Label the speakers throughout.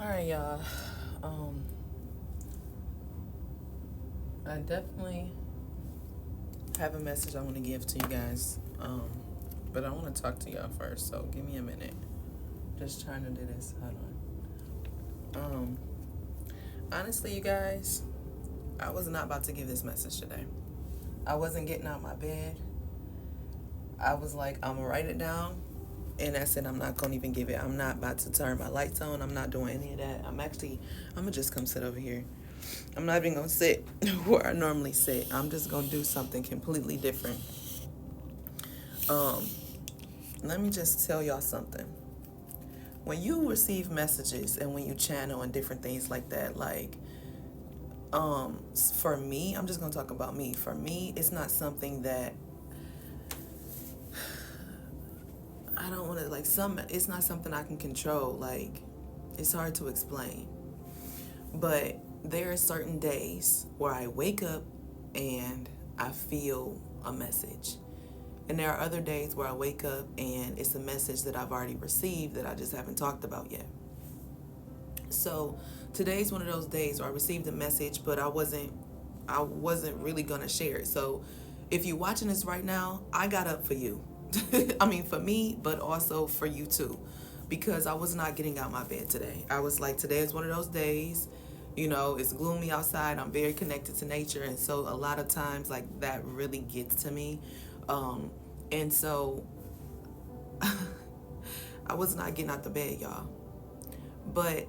Speaker 1: All right, y'all. Um, I definitely have a message I want to give to you guys. But I want to talk to y'all first, so give me a minute. Just trying to do this. Hold on. Honestly, you guys, I was not about to give this message today. I wasn't getting out my bed. I was like, I'm gonna write it down, and I said I'm not gonna even give it. I'm not about to turn my lights on. I'm not doing any of that. I'm gonna just come sit over here. I'm not even gonna sit where I normally sit. I'm just gonna do something completely different. Um, Let me just tell y'all something. When you receive messages and when you channel and different things like that, for me, I'm just gonna talk about me. For me, it's not something that I don't want to it's not something I can control. Like, it's hard to explain. But there are certain days where I wake up and I feel a message. And there are other days where I wake up and it's a message that I've already received that I just haven't talked about yet. So today's one of those days where I received a message, but I wasn't really gonna share it. So if you're watching this right now, I got up for you. I mean, for me, but also for you too, because I was not getting out my bed today. I was like, today is one of those days. It's gloomy outside. I'm very connected to nature, and so a lot of times, like, that really gets to me. And so I was not getting out the bed, y'all. But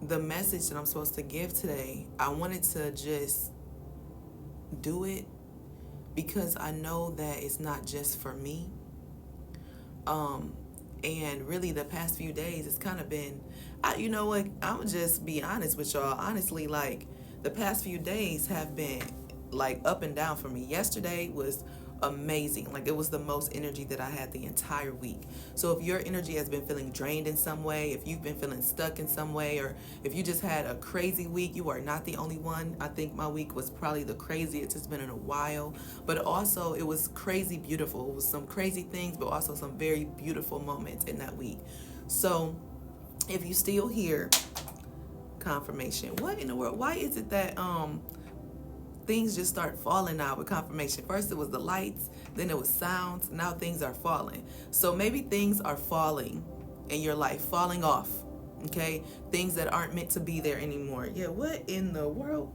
Speaker 1: the message that I'm supposed to give today, I wanted to just do it because I know that it's not just for me. And really the past few days, it's kind of been, you know what, I'm gonna just be honest with y'all. Honestly, like, the past few days have been like up and down for me. Yesterday was amazing. Like, it was the most energy that I had the entire week. So if your energy has been feeling drained in some way, if you've been feeling stuck in some way, or if you just had a crazy week, you are not the only one. I think my week was probably the craziest it's been in a while. But also, it was crazy beautiful. It was some crazy things, but also some very beautiful moments in that week. So if you still hear confirmation, what in the world? Why is it that things just start falling out with confirmation? First it was the lights, then it was sounds, now things are falling. So maybe things are falling in your life, falling off, okay? Things that aren't meant to be there anymore. Yeah, what in the world?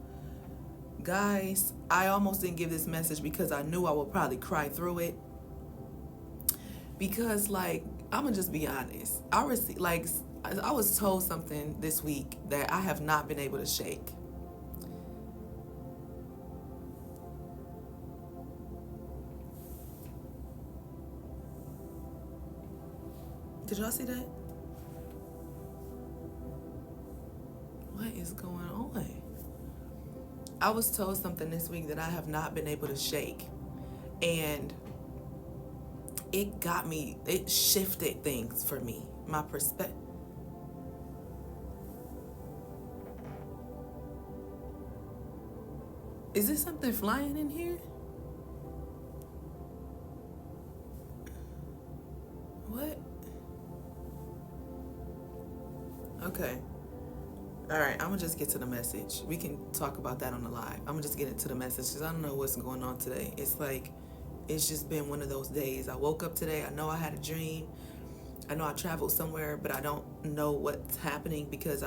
Speaker 1: Guys, I almost didn't give this message because I knew I would probably cry through it. Because, like, I'm gonna just be honest. I was told something this week that I have not been able to shake. Did y'all see that? What is going on? I was told something this week that I have not been able to shake. And it shifted things for me, my perspective. Is there something flying in here? What? Okay. All right, I'm gonna just get to the message. We can talk about that on the live. I'm gonna just get into the message because I don't know what's going on today. It's just been one of those days. I woke up today. I know I had a dream. I know I traveled somewhere, but I don't know what's happening because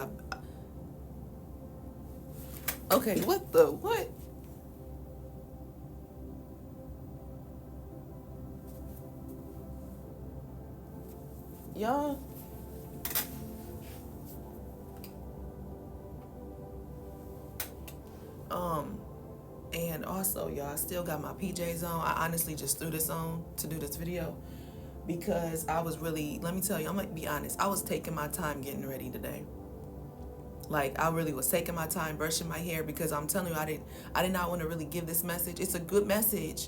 Speaker 1: okay, what? Y'all? And also, y'all, I still got my PJs on. I honestly just threw this on to do this video because I was really, let me tell you, I'm gonna be honest, I was taking my time getting ready today. Like, I really was taking my time brushing my hair because I'm telling you, I did not want to really give this message. It's a good message,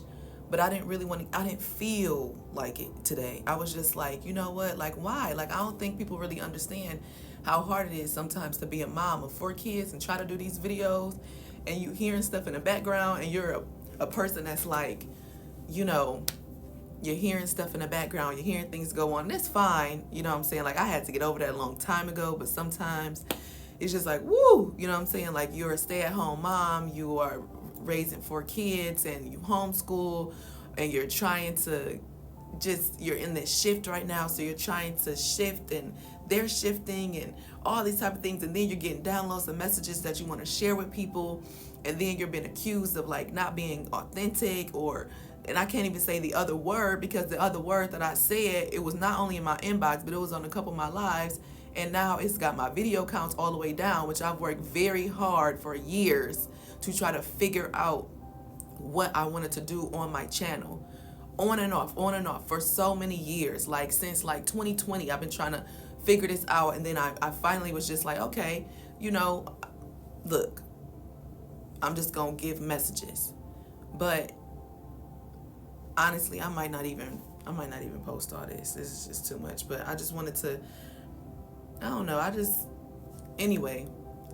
Speaker 1: but I didn't feel like it today. I was just like, you know what? Like, why? Like, I don't think people really understand how hard it is sometimes to be a mom of 4 kids and try to do these videos, and you hearing stuff in the background, and you're a person that's like, you know, you're hearing stuff in the background, you're hearing things go on. That's fine. You know what I'm saying? Like, I had to get over that a long time ago, but sometimes it's just like, woo, you know what I'm saying? Like, you're a stay-at-home mom, you are raising 4 kids, and you homeschool, and you're trying to you're in this shift right now, so you're trying to shift, and they're shifting, and all these type of things, and then you're getting downloads of messages that you want to share with people, and then you're being accused of like not being authentic, or and I can't even say the other word, because the other word that I said, it was not only in my inbox, but it was on a couple of my lives, and now it's got my video counts all the way down, which I've worked very hard for years to try to figure out what I wanted to do on my channel. On and off for so many years. Like, since like 2020, I've been trying to figure this out. And then I finally was just like, okay, you know, look, I'm just going to give messages. But honestly, I might not even post all this. This is just too much. But I just wanted to, I don't know. Anyway,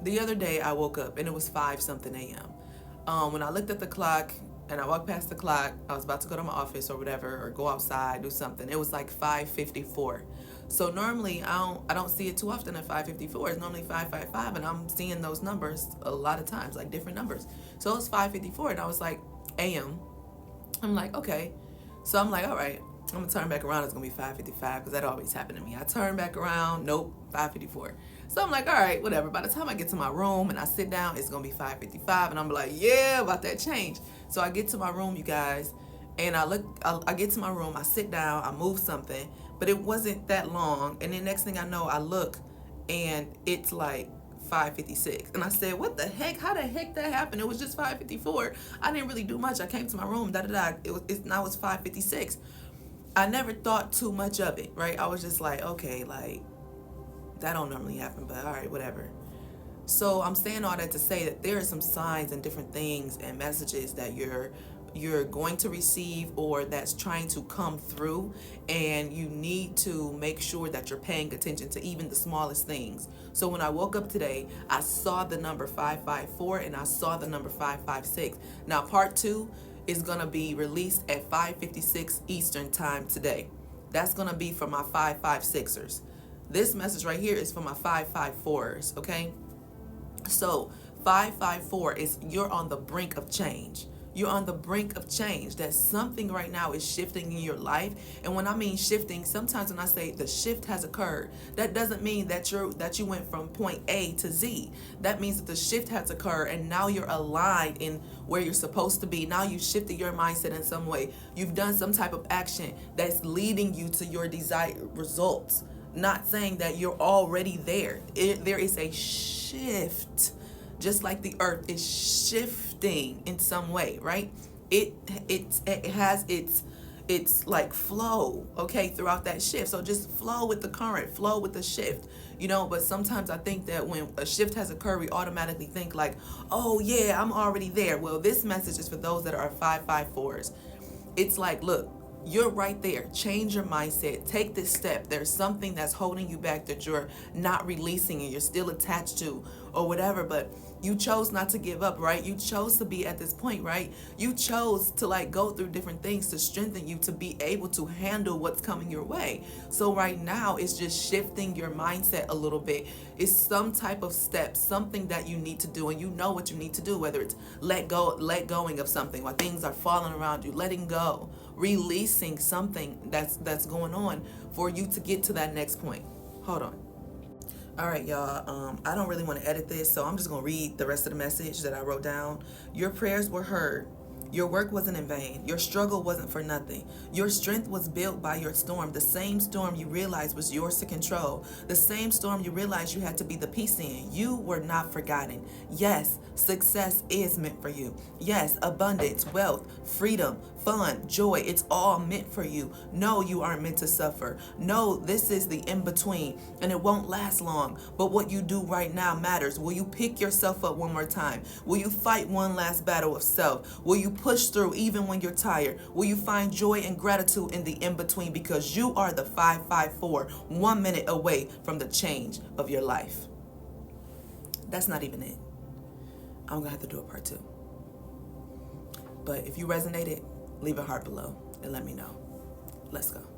Speaker 1: the other day I woke up and it was 5 something a.m. When I looked at the clock and I walked past the clock, I was about to go to my office or whatever, or go outside, do something. It was like 5:54. So normally I don't see it too often at 5:54. It's normally 5:55, and I'm seeing those numbers a lot of times, like different numbers. So it was 5:54, and I was like, a.m. I'm like, okay. So I'm like, all right, I'm gonna turn back around. It's gonna be 5:55, because that always happened to me. I turn back around, nope, 5:54. So I'm like, all right, whatever. By the time I get to my room and I sit down, it's gonna be 5:55, and I'm like, yeah, about that change. So I get to my room, you guys, and I get to my room, I sit down, I move something, but it wasn't that long. And then next thing I know, I look, and it's like 5:56. And I said, what the heck? How the heck that happened? It was just 5:54. I didn't really do much. I came to my room, now it's 5:56. I never thought too much of it, right? I was just like, okay, like, that don't normally happen, but all right, whatever. So I'm saying all that to say that there are some signs and different things and messages that you're going to receive, or that's trying to come through, and you need to make sure that you're paying attention to even the smallest things. So when I woke up today, I saw the number 554 and I saw the number 556. Now part 2 is going to be released at 5:56 Eastern time today. That's going to be for my 556ers. This message right here is for my 554ers, okay? So 554 is you're on the brink of change. You're on the brink of change. That something right now is shifting in your life. And when I mean shifting, sometimes when I say the shift has occurred, that doesn't mean that you went from point A to Z. That means that the shift has occurred, and now you're aligned in where you're supposed to be. Now you've shifted your mindset in some way. You've done some type of action that's leading you to your desired results. Not saying that you're already there. There is a shift, just like the earth is shifting in some way, right? It has its like flow, okay, throughout that shift. So just flow with the current, flow with the shift, you know. But sometimes I think that when a shift has occurred, we automatically think like, oh yeah, I'm already there. Well, this message is for those that are 554s. It's like, look, you're right there. Change your mindset. Take this step. There's something that's holding you back that you're not releasing and you're still attached to, or whatever, but you chose not to give up, right? You chose to be at this point, right? You chose to like go through different things to strengthen you to be able to handle what's coming your way. So right now it's just shifting your mindset a little bit. It's some type of step, something that you need to do, and you know what you need to do, whether it's let going of something, while things are falling around you, letting go, releasing something that's going on for you to get to that next point. Hold on. All right, y'all, I don't really want to edit this, so I'm just going to read the rest of the message that I wrote down. Your prayers were heard. Your work wasn't in vain. Your struggle wasn't for nothing. Your strength was built by your storm, the same storm you realized was yours to control, the same storm you realized you had to be the peace in. You were not forgotten. Yes, success is meant for you. Yes, abundance, wealth, freedom, fun, joy, it's all meant for you. No, you aren't meant to suffer. No, this is the in-between, and it won't last long. But what you do right now matters. Will you pick yourself up one more time? Will you fight one last battle of self? Will you push through even when you're tired? Will you find joy and gratitude in the in-between? Because you are the 554, 1 minute away from the change of your life. That's not even it. I'm going to have to do a part 2. But if you resonated, leave a heart below and let me know. Let's go.